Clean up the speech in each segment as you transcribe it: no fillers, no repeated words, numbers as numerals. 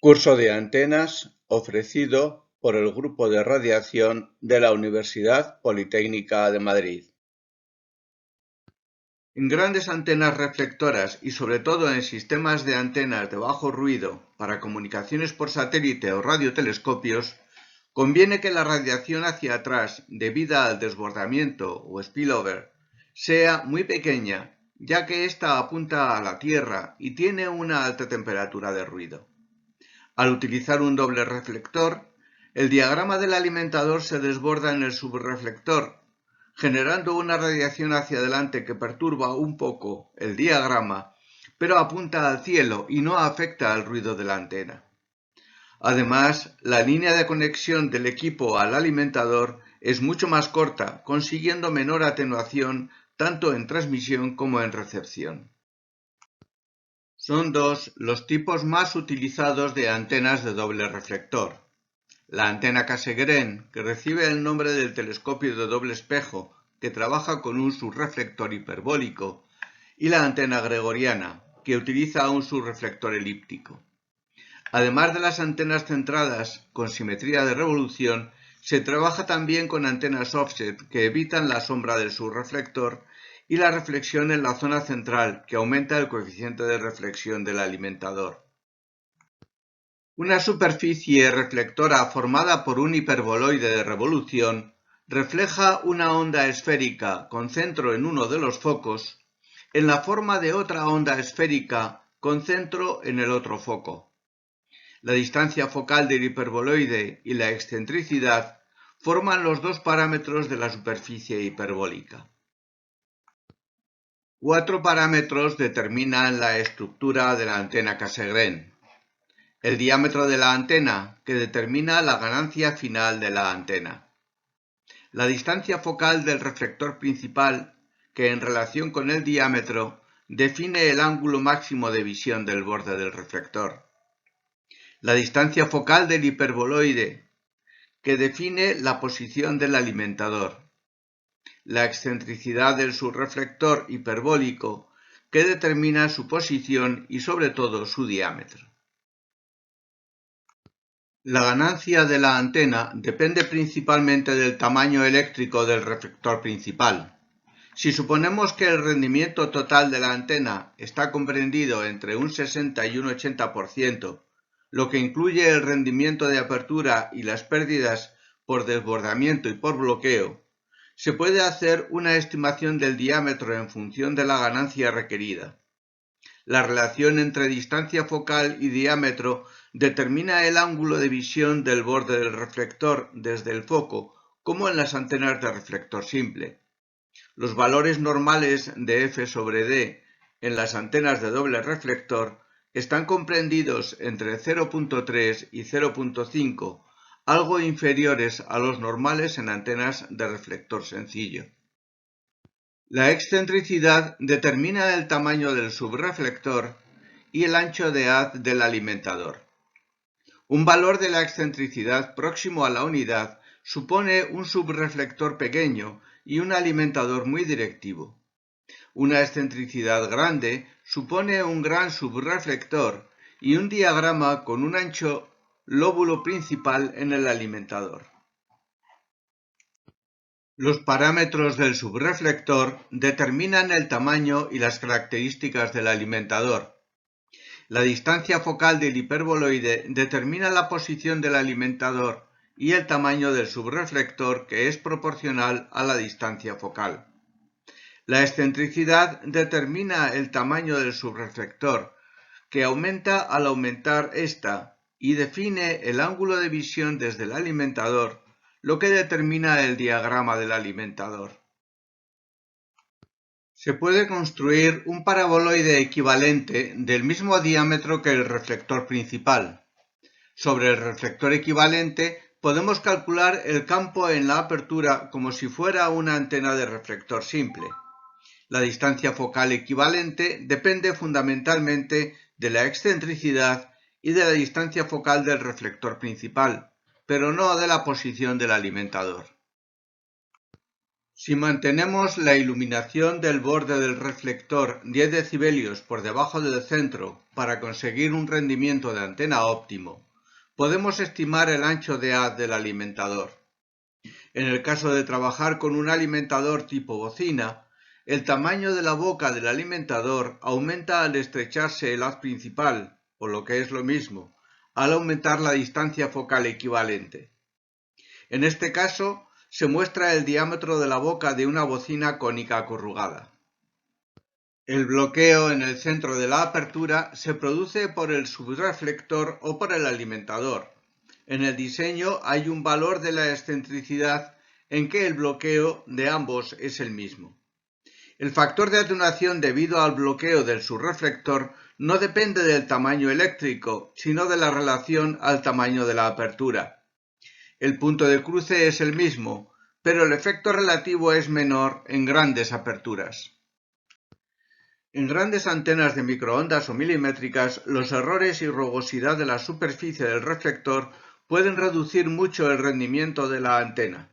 Curso de antenas ofrecido por el Grupo de Radiación de la Universidad Politécnica de Madrid. En grandes antenas reflectoras y sobre todo en sistemas de antenas de bajo ruido para comunicaciones por satélite o radiotelescopios, conviene que la radiación hacia atrás, debida al desbordamiento o spillover, sea muy pequeña, ya que ésta apunta a la Tierra y tiene una alta temperatura de ruido. Al utilizar un doble reflector, el diagrama del alimentador se desborda en el subreflector, generando una radiación hacia adelante que perturba un poco el diagrama, pero apunta al cielo y no afecta al ruido de la antena. Además, la línea de conexión del equipo al alimentador es mucho más corta, consiguiendo menor atenuación tanto en transmisión como en recepción. Son dos los tipos más utilizados de antenas de doble reflector. La antena Cassegrain, que recibe el nombre del telescopio de doble espejo, que trabaja con un subreflector hiperbólico, y la antena gregoriana, que utiliza un subreflector elíptico. Además de las antenas centradas con simetría de revolución, se trabaja también con antenas offset que evitan la sombra del subreflector y la reflexión en la zona central, que aumenta el coeficiente de reflexión del alimentador. Una superficie reflectora formada por un hiperboloide de revolución refleja una onda esférica con centro en uno de los focos en la forma de otra onda esférica con centro en el otro foco. La distancia focal del hiperboloide y la excentricidad forman los dos parámetros de la superficie hiperbólica. Cuatro parámetros determinan la estructura de la antena Cassegrain. El diámetro de la antena, que determina la ganancia final de la antena. La distancia focal del reflector principal, que en relación con el diámetro define el ángulo máximo de visión del borde del reflector. La distancia focal del hiperboloide, que define la posición del alimentador. La excentricidad del subreflector hiperbólico, que determina su posición y sobre todo su diámetro. La ganancia de la antena depende principalmente del tamaño eléctrico del reflector principal. Si suponemos que el rendimiento total de la antena está comprendido entre un 60 y un 80%, lo que incluye el rendimiento de apertura y las pérdidas por desbordamiento y por bloqueo, se puede hacer una estimación del diámetro en función de la ganancia requerida. La relación entre distancia focal y diámetro determina el ángulo de visión del borde del reflector desde el foco, como en las antenas de reflector simple. Los valores normales de f sobre d en las antenas de doble reflector están comprendidos entre 0.3 y 0.5, algo inferiores a los normales en antenas de reflector sencillo. La excentricidad determina el tamaño del subreflector y el ancho de haz del alimentador. Un valor de la excentricidad próximo a la unidad supone un subreflector pequeño y un alimentador muy directivo. Una excentricidad grande supone un gran subreflector y un diagrama con un ancho lóbulo principal en el alimentador. Los parámetros del subreflector determinan el tamaño y las características del alimentador. La distancia focal del hiperboloide determina la posición del alimentador y el tamaño del subreflector, que es proporcional a la distancia focal. La excentricidad determina el tamaño del subreflector, que aumenta al aumentar esta, y define el ángulo de visión desde el alimentador, lo que determina el diagrama del alimentador. Se puede construir un paraboloide equivalente del mismo diámetro que el reflector principal. Sobre el reflector equivalente podemos calcular el campo en la apertura como si fuera una antena de reflector simple. La distancia focal equivalente depende fundamentalmente de la excentricidad y de la distancia focal del reflector principal, pero no de la posición del alimentador. Si mantenemos la iluminación del borde del reflector 10 decibelios por debajo del centro para conseguir un rendimiento de antena óptimo, podemos estimar el ancho de haz del alimentador. En el caso de trabajar con un alimentador tipo bocina, el tamaño de la boca del alimentador aumenta al estrecharse el haz principal, o lo que es lo mismo, al aumentar la distancia focal equivalente. En este caso, se muestra el diámetro de la boca de una bocina cónica corrugada. El bloqueo en el centro de la apertura se produce por el subreflector o por el alimentador. En el diseño hay un valor de la excentricidad en que el bloqueo de ambos es el mismo. El factor de atenuación debido al bloqueo del subreflector no depende del tamaño eléctrico, sino de la relación al tamaño de la apertura. El punto de cruce es el mismo, pero el efecto relativo es menor en grandes aperturas. En grandes antenas de microondas o milimétricas, los errores y rugosidad de la superficie del reflector pueden reducir mucho el rendimiento de la antena.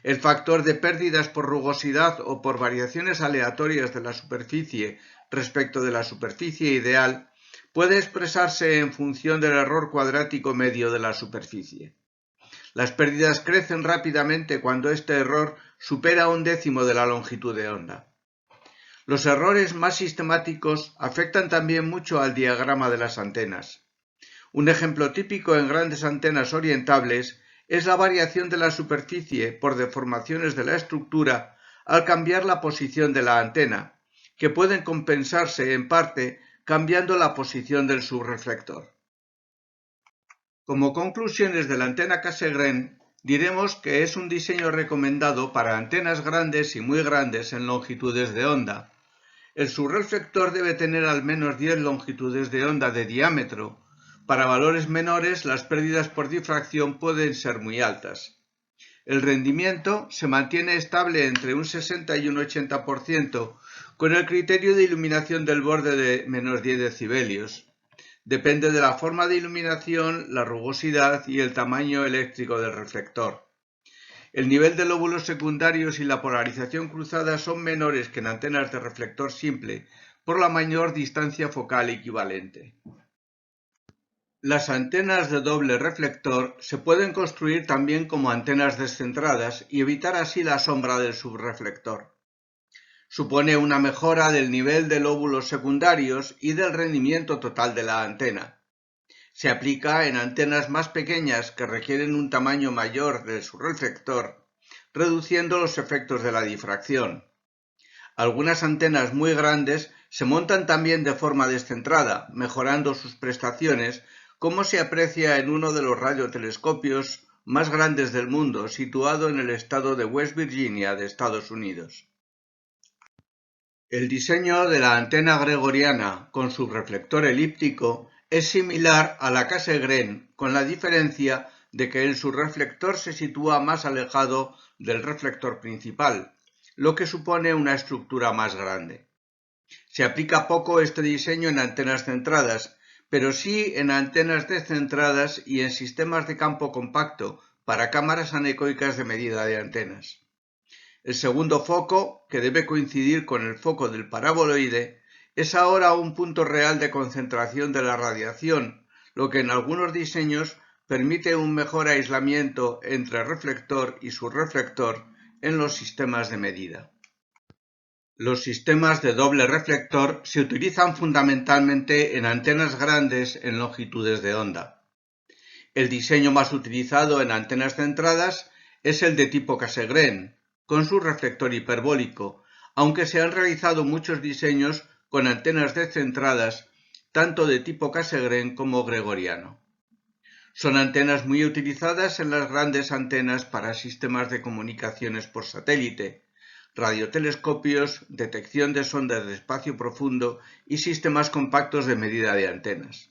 El factor de pérdidas por rugosidad o por variaciones aleatorias de la superficie respecto de la superficie ideal puede expresarse en función del error cuadrático medio de la superficie. Las pérdidas crecen rápidamente cuando este error supera 1/10 de la longitud de onda. Los errores más sistemáticos afectan también mucho al diagrama de las antenas. Un ejemplo típico en grandes antenas orientables es la variación de la superficie por deformaciones de la estructura al cambiar la posición de la antena, que pueden compensarse en parte cambiando la posición del subreflector. Como conclusiones de la antena Cassegrain, diremos que es un diseño recomendado para antenas grandes y muy grandes en longitudes de onda. El subreflector debe tener al menos 10 longitudes de onda de diámetro. Para valores menores, las pérdidas por difracción pueden ser muy altas. El rendimiento se mantiene estable entre un 60 y un 80% con el criterio de iluminación del borde de -10 decibelios. Depende de la forma de iluminación, la rugosidad y el tamaño eléctrico del reflector. El nivel de lóbulos secundarios y la polarización cruzada son menores que en antenas de reflector simple por la mayor distancia focal equivalente. Las antenas de doble reflector se pueden construir también como antenas descentradas y evitar así la sombra del subreflector. Supone una mejora del nivel de lóbulos secundarios y del rendimiento total de la antena. Se aplica en antenas más pequeñas que requieren un tamaño mayor del subreflector, reduciendo los efectos de la difracción. Algunas antenas muy grandes se montan también de forma descentrada, mejorando sus prestaciones, como se aprecia en uno de los radiotelescopios más grandes del mundo, situado en el estado de West Virginia de Estados Unidos. El diseño de la antena gregoriana con subreflector elíptico es similar a la Cassegrain, con la diferencia de que el subreflector se sitúa más alejado del reflector principal, lo que supone una estructura más grande. Se aplica poco este diseño en antenas centradas, pero sí en antenas descentradas y en sistemas de campo compacto para cámaras anecoicas de medida de antenas. El segundo foco, que debe coincidir con el foco del paraboloide, es ahora un punto real de concentración de la radiación, lo que en algunos diseños permite un mejor aislamiento entre reflector y subreflector en los sistemas de medida. Los sistemas de doble reflector se utilizan fundamentalmente en antenas grandes en longitudes de onda. El diseño más utilizado en antenas centradas es el de tipo Cassegrain, con su reflector hiperbólico, aunque se han realizado muchos diseños con antenas descentradas, tanto de tipo Cassegrain como gregoriano. Son antenas muy utilizadas en las grandes antenas para sistemas de comunicaciones por satélite, radiotelescopios, detección de sondas de espacio profundo y sistemas compactos de medida de antenas.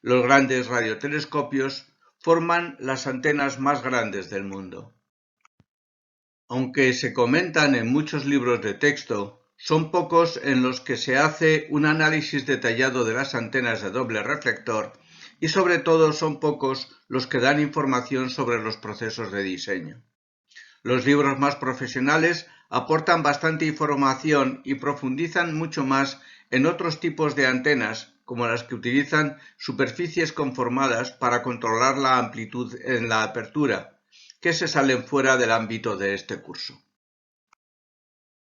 Los grandes radiotelescopios forman las antenas más grandes del mundo. Aunque se comentan en muchos libros de texto, son pocos en los que se hace un análisis detallado de las antenas de doble reflector y sobre todo son pocos los que dan información sobre los procesos de diseño. Los libros más profesionales aportan bastante información y profundizan mucho más en otros tipos de antenas, como las que utilizan superficies conformadas para controlar la amplitud en la apertura, que se salen fuera del ámbito de este curso.